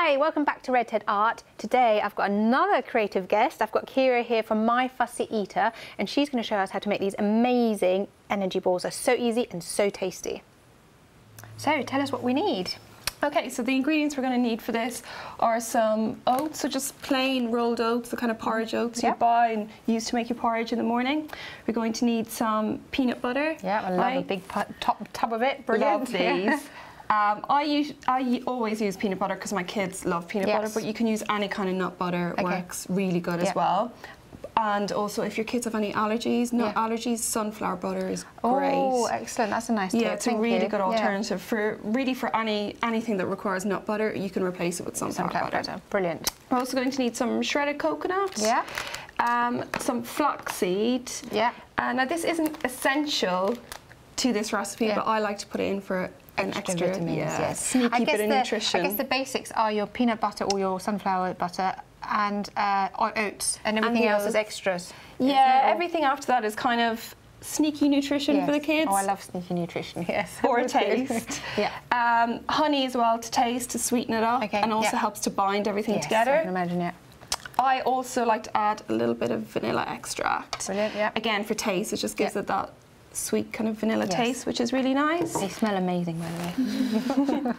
Hi, welcome back to Redhead Art. Today I've got another creative guest. I've got Kira here from My Fussy Eater, and she's going to show us how to make these amazing energy balls. They're so easy and so tasty. So tell us what we need. Okay, so the ingredients we're going to need for this are some oats, so just plain rolled oats, the kind of porridge oats you buy and use to make your porridge in the morning. We're going to need some peanut butter. Yeah, I love a big tub of it. Brilliant. Love these. I always use peanut butter because my kids love peanut butter, but you can use any kind of nut butter. It works really good as well. And also, if your kids have any allergies, nut allergies, sunflower butter is great. Oh, excellent! That's a nice tip. Yeah, it's a really good alternative for anything that requires nut butter. You can replace it with sunflower butter. Brilliant. We're also going to need some shredded coconut. Yeah. Some flaxseed. Yeah. Now this isn't essential to this recipe, but I like to put it in for an extra vitamins, sneaky bit of nutrition. I guess the basics are your peanut butter or your sunflower butter and oats, and everything else is extras. Yeah, everything after that is kind of sneaky nutrition for the kids. Oh, I love sneaky nutrition, yes. Or a taste. Honey as well to taste, to sweeten it up, and also helps to bind everything together. I can imagine, I also like to add a little bit of vanilla extract. Brilliant, Again, for taste, it just gives it that sweet kind of vanilla taste, which is really nice. They smell amazing, by the way.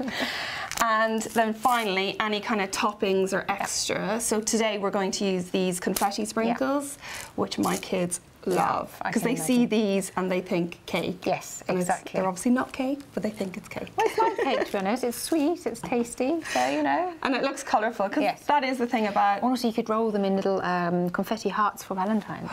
And then finally, any kind of toppings or extra. So today we're going to use these confetti sprinkles, which my kids love, because they see these and they think cake. Yes, and exactly. They're obviously not cake, but they think it's cake. Well, it's like cake, to be honest. It's sweet, it's tasty, so you know. And it looks colourful, because that is the thing about... Also, you could roll them in little confetti hearts for Valentine's.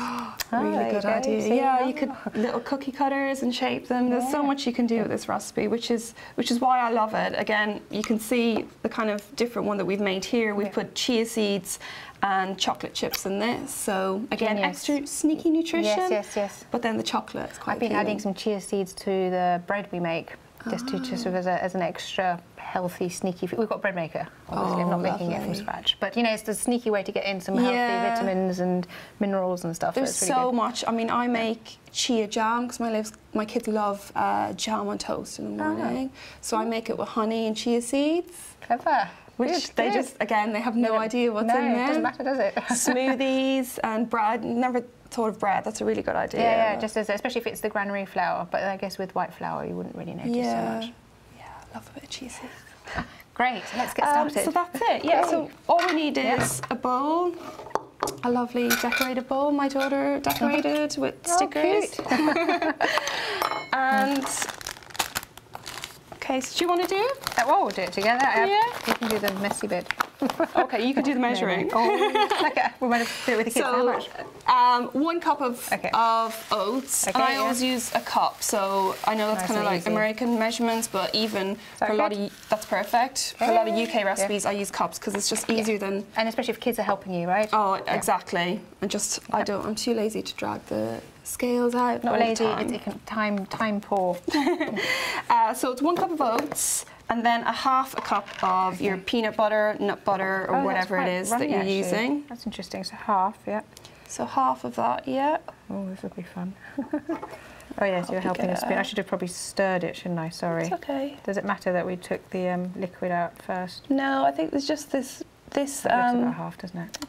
Really good idea. So, yeah, you could little cookie cutters and shape them. There's so much you can do with this recipe, which is why I love it. Again, you can see the kind of different one that we've made here. We've put chia seeds and chocolate chips in this, so again extra sneaky nutrition. Yes. But then the chocolate is quite I've been adding some chia seeds to the bread we make, just sort of as an extra healthy, sneaky. We've got a bread maker, obviously. I'm not making it from scratch, but you know, it's the sneaky way to get in some healthy vitamins and minerals and stuff. There's so much. I mean, I make chia jam because my kids love jam on toast in the morning, so I make it with honey and chia seeds. Clever. Which they just, again, they have no idea what's in there. No, it doesn't matter, does it? Smoothies and bread. Never thought of bread. That's a really good idea. Yeah, just especially if it's the granary flour. But I guess with white flour, you wouldn't really notice so much. Yeah, I love a bit of cheese. Great, let's get started. So that's it. Yeah, so all we need is a bowl. A lovely decorated bowl. My daughter decorated with stickers. And... Okay, so do you want to do it? Well, we'll do it together. You can do the messy bit. Okay, you can do the measuring. We might have to do it with the kids. So, how much? 1 cup of oats, and I always use a cup. So I know that's kind of like American measurements, but even for a lot of that's perfect. For a lot of UK recipes, I use cups because it's just easier than. And especially if kids are helping you, right? Oh, exactly. And just I'm too lazy to drag the scales out. Not lazy. Time poor. So it's 1 cup of oats, and then a half a cup of your peanut butter, nut butter, or whatever it is that you're using. That's interesting. So half, So half of that, Oh, this will be fun. Oh yes, you're helping us spin. I should have probably stirred it, shouldn't I? Sorry. It's okay. Does it matter that we took the liquid out first? No, I think there's just this. That looks about half, doesn't it?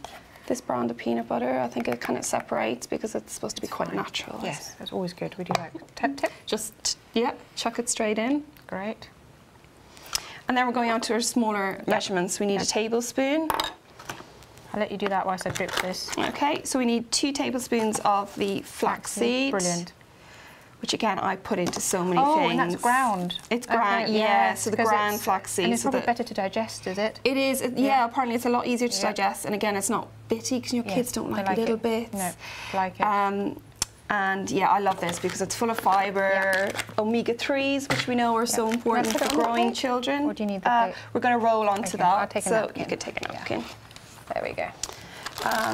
This brand of peanut butter, I think it kind of separates because it's supposed to be quite natural. Yes, that's always good. We do like tip. Just chuck it straight in. Great. And then we're going on to our smaller measurements. We need a tablespoon. I'll let you do that whilst I drip this. Okay, so we need 2 tablespoons of the flaxseed. Brilliant. Which again, I put into so many things. Oh, and that's ground. It's ground, so the ground flaxseed. And it's probably better to digest, is it? It is, apparently it's a lot easier to digest. And again, it's not bitty because your kids don't like little bits. No, like it. And yeah, I love this because it's full of fibre, omega-3s, which we know are so important for growing children. Or do you need the plate? We're going to roll onto that. I'll take a napkin. You could take a napkin. There we go.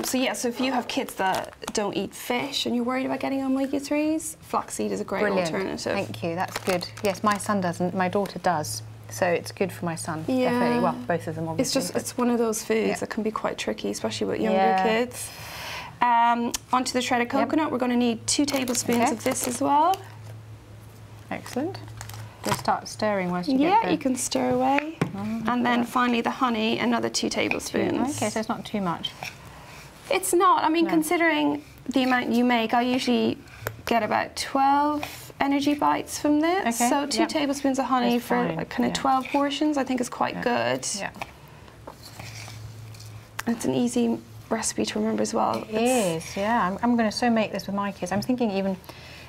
So if you have kids that don't eat fish and you're worried about getting omega-3s, flaxseed is a great alternative. Thank you, that's good. Yes, my son doesn't, my daughter does. So it's good for my son, definitely. Well, both of them obviously. It's one of those foods that can be quite tricky, especially with younger kids. Onto the shredded coconut, we're going to need 2 tablespoons of this as well. Excellent. Just start stirring whilst you get the... you can stir away. And then finally the honey, another 2 tablespoons. Okay, so it's not too much. It's not. I mean, considering the amount you make, I usually get about 12 energy bites from this. Okay. So 2 tablespoons of honey for like kind of 12 portions, I think is quite good. Yeah. It's an easy recipe to remember as well. It is, yeah. I'm going to so make this with my kids. I'm thinking even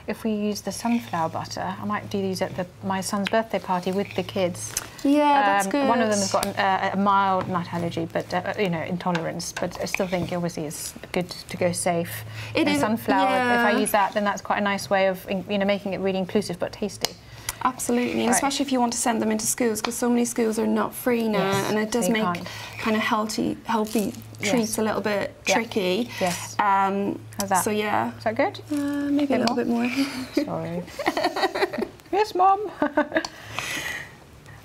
if we use the sunflower butter, I might do these at my son's birthday party with the kids. Yeah, that's good. One of them has got a mild nut allergy, but you know, intolerance. But I still think obviously it's good to go safe. It is sunflower. If I use that, then that's quite a nice way of making it really inclusive but tasty. Absolutely, and especially if you want to send them into schools, because so many schools are nut-free now, and it does make kind of healthy treats a little bit tricky. Yes. How's that? So yeah. Is that good? Maybe a little bit more. Sorry. Yes, Mum.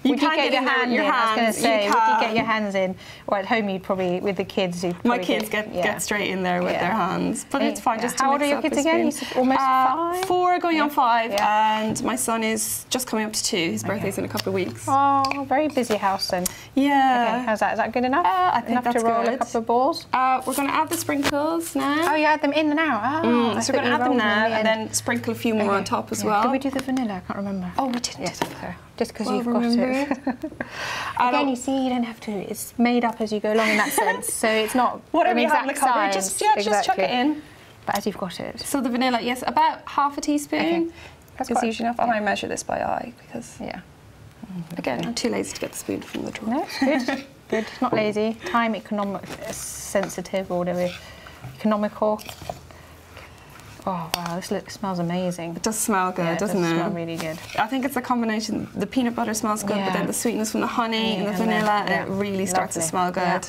You can get your hand in. I was going to say, would you get your hands in? Or at home, you'd probably, with the kids, my kids get straight in there with their hands. But it's fine, just to How old are your kids again? You said almost 5? 4 going on 5, and my son is just coming up to 2. His birthday's in a couple of weeks. Oh, very busy house then. Yeah. Okay, how's that? Is that good enough? I think enough that's to roll good. a couple of balls? We're going to add the sprinkles now. Oh, you add them in and out? Oh, so we're going to add them now, and then sprinkle a few more on top as well. Did we do the vanilla? I can't remember. Oh, we didn't do that. Just because you've got it. Again, you see, you don't have to. It's made up as you go along in that sense. So it's not whatever an you have in exact the cupboard. science. Just chuck it in. But as you've got it. So the vanilla, yes, about half a teaspoon. Okay. That's usually enough. I might measure this by eye because, again, I'm too lazy to get the spoon from the drawer. No, it's good. Good. Not lazy. Time sensitive or whatever. Economical. Oh wow, this smells amazing. It does smell good, doesn't it? It does smell really good. I think it's a combination. The peanut butter smells good, but then the sweetness from the honey and the vanilla, and it really starts to smell good. Yeah.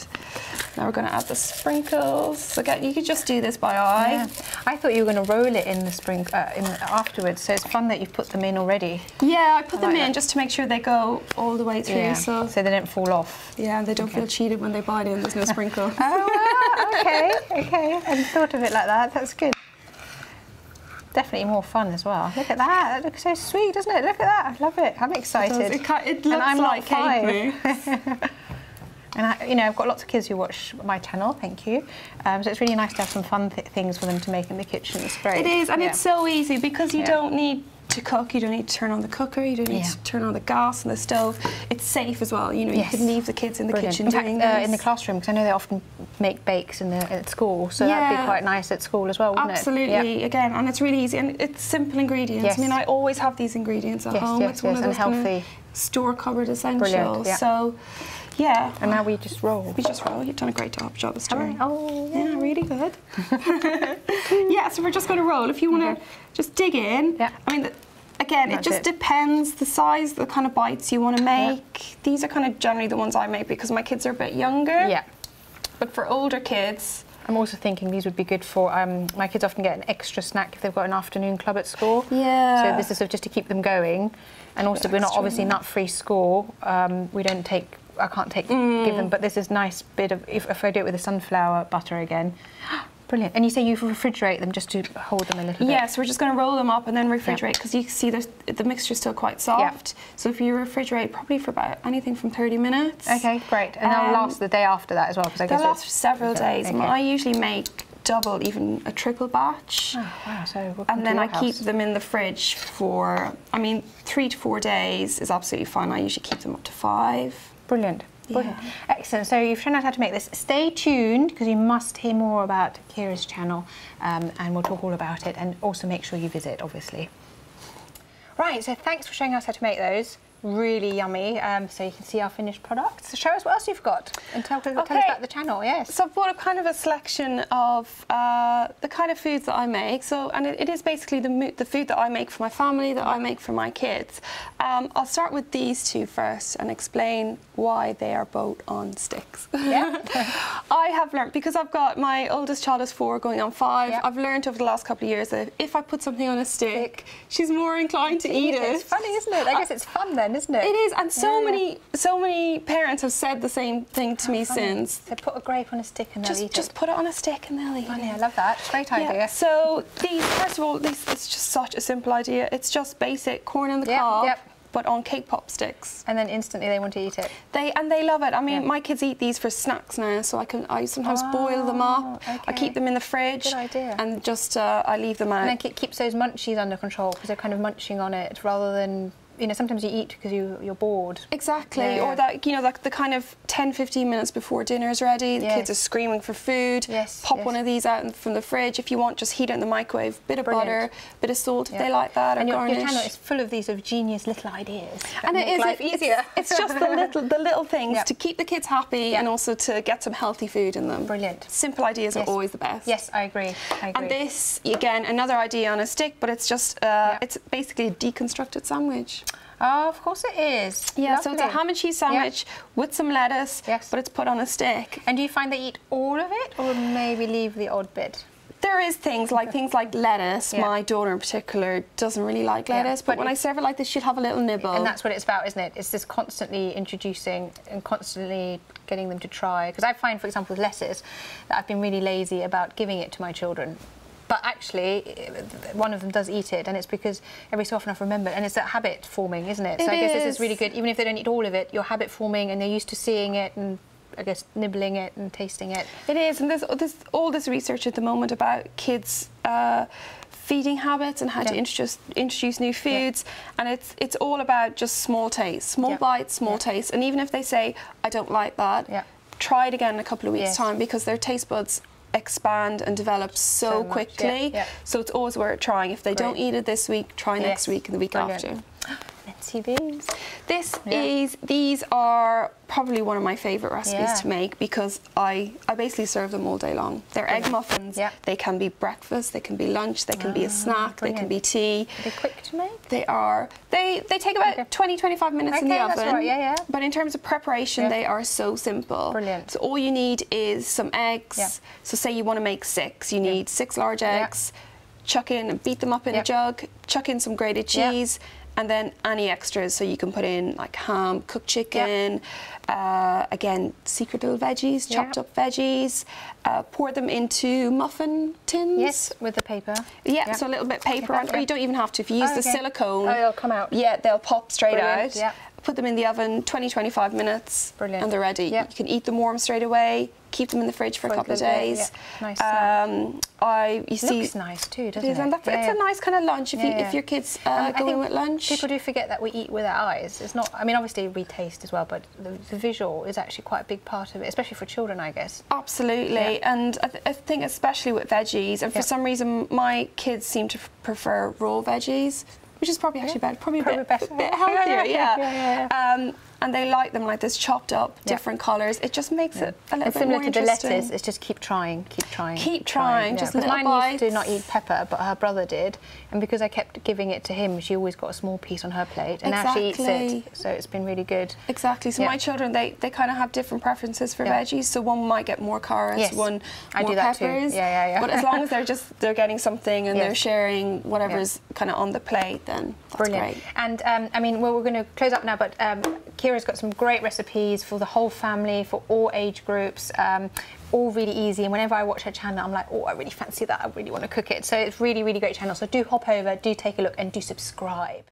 Now we're going to add the sprinkles. So again, you could just do this by eye. Yeah. I thought you were going to roll it in the afterwards, so it's fun that you've put them in already. Yeah, I put them in just to make sure they go all the way through. Yeah. So they don't fall off. Yeah, and they don't feel cheated when they bite in. There's no sprinkle. Oh, okay. I hadn't thought of it like that. That's good. Definitely more fun as well. Look at that. That looks so sweet, doesn't it? Look at that. I love it. I'm excited. It looks like cake mousse. And I've got lots of kids who watch my channel. Thank you. So it's really nice to have some fun things for them to make in the kitchen. It's great. It is, and it's so easy because you don't need to cook. You don't need to turn on the cooker. You don't need to turn on the gas and the stove. It's safe as well. You can leave the kids in the kitchen doing this. In the classroom, because I know they often make bakes at school, so that'd be quite nice at school as well, wouldn't it? Absolutely. Again, and it's really easy, and it's simple ingredients. Yes. I mean, I always have these ingredients at home. It's one of those and healthy, store cupboard essentials. Brilliant, yeah. So. Yeah. And now we just roll. We just roll. You've done a great job of stirring. Oh, yeah, really good. Yeah, so we're just going to roll. If you want to just dig in. Yeah. I mean, again, it just depends the size, the kind of bites you want to make. Yeah. These are kind of generally the ones I make because my kids are a bit younger. Yeah. But for older kids, I'm also thinking these would be good for, my kids often get an extra snack if they've got an afternoon club at school. Yeah. So this is sort of just to keep them going. And also we're not obviously nut-free school. We don't take, I can't give them, but this is nice bit of, if I do it with the sunflower butter again. Brilliant. And you say you refrigerate them just to hold them a little bit? Yeah, so we're just going to roll them up and then refrigerate because you can see the mixture's still quite soft. Yeah. So if you refrigerate probably for about anything from 30 minutes. Okay, great. And they'll last the day after that as well? They'll last for several days. Okay. I usually make double, even a triple batch. Oh, wow. So and then I keep them in the fridge for, 3 to 4 days is absolutely fine. I usually keep them up to 5. Brilliant. Brilliant. Yeah. Excellent. So you've shown us how to make this. Stay tuned because you must hear more about Kira's channel and we'll talk all about it, and also make sure you visit, obviously. Right, so thanks for showing us how to make those. Really yummy. So you can see our finished products. So show us what else you've got and tell us about the channel. Yes. So I've brought a kind of a selection of the kind of foods that I make. So, and it is basically the food that I make for my family, that I make for my kids. I'll start with these two first and explain why they are both on sticks. Yeah. I have learned, because I've got my oldest child is 4 going on 5. Yeah. I've learned over the last couple of years that if I put something on a stick, she's more inclined to eat it. It's funny, isn't it? I guess it's fun then, isn't it? It is, and so many parents have said the same thing to me since. So put a grape on a stick and they'll eat it. Just put it on a stick and they'll eat it. I love that. Great idea. So these, first of all, it's just such a simple idea. It's just basic corn on the cob. but on cake pop sticks. And then instantly they want to eat it. They love it. I mean, my kids eat these for snacks now, so I sometimes boil them up. Okay. I keep them in the fridge. Good idea. And just I leave them out. And then it keeps those munchies under control because they're kind of munching on it rather than, you know, sometimes you eat because you're bored. Exactly. Yeah, yeah. Or that, you know, like the kind of 10-15 minutes before dinner's ready, the kids are screaming for food. Pop one of these out from the fridge. If you want, just heat it in the microwave. Bit of butter, bit of salt if they like that. And or your garnish. channel is full of these sort of genius little ideas. And it is life easier. It's just the little things to keep the kids happy and also to get some healthy food in them. Brilliant. Simple ideas are always the best. Yes, I agree. And this, again, another idea on a stick, but it's just it's basically a deconstructed sandwich. Oh, of course it is. Yeah, Lovely. so it's a ham and cheese sandwich with some lettuce, but it's put on a stick. And do you find they eat all of it, or maybe leave the odd bit? There is things like lettuce. My daughter in particular doesn't really like lettuce, but when I serve it like this, she'll have a little nibble. And that's what it's about, isn't it? It's just constantly introducing and constantly getting them to try. Because I find, for example, with lettuce, that I've been really lazy about giving it to my children. But actually, one of them does eat it, and it's because every so often I've remembered, and it's that habit forming, isn't it? So I guess this is really good. Even if they don't eat all of it, you're habit forming, and they're used to seeing it and, I guess, nibbling it and tasting it. It is, and there's all this research at the moment about kids' feeding habits and how to introduce new foods, and it's all about just small tastes, small bites, small tastes, and even if they say, I don't like that, try it again in a couple of weeks' time, because their taste buds expand and develop so quickly. So it's always worth trying. If they don't eat it this week, try next week and the week after. Let's see these. These are probably one of my favourite recipes to make, because I basically serve them all day long. They're egg muffins. They can be breakfast, they can be lunch, they can be a snack, they can be tea. Are they quick to make? They are. They take about 20-25 minutes in the oven. That's right, But in terms of preparation, they are so simple. Brilliant. So all you need is some eggs. So say you want to make 6, you need 6 large eggs. Chuck in and beat them up in a jug. Chuck in some grated cheese. And then any extras, so you can put in like ham, cooked chicken, again, secret little veggies, chopped up veggies. Pour them into muffin tins. Yes, with the paper. Yeah, so a little bit of paper on, or you don't even have to. If you use the silicone, they'll come out. Yeah, they'll pop straight out. Yeah. Put them in the oven, 20-25 minutes, and they're ready. You can eat them warm straight away. Keep them in the fridge for a couple of days. Nice. Looks nice too, doesn't it? And it's a nice kind of lunch if your kids go in with lunch. People do forget that we eat with our eyes. It's not. I mean, obviously we taste as well, but the visual is actually quite a big part of it, especially for children, I guess. Absolutely, and I think especially with veggies, and for some reason my kids seem to prefer raw veggies, which is probably actually better, probably a bit healthier. And they like them like this, chopped up, different colours. It just makes it a little bit more interesting. Similar to the lettuce, it's just keep trying. Keep trying, just little bites. Mine used to not eat pepper, but her brother did. And because I kept giving it to him, she always got a small piece on her plate. And now she eats it, so it's been really good. Exactly, so my children, they kind of have different preferences for veggies. So one might get more carrots, one more peppers. But as long as they're getting something and they're sharing whatever's kind of on the plate, then that's great. And I mean, well, we're going to close up now, but Kira's got some great recipes for the whole family, for all age groups, all really easy. And whenever I watch her channel, I'm like, oh, I really fancy that. I really want to cook it. So it's really, really great channel. So do hop over, do take a look, and do subscribe.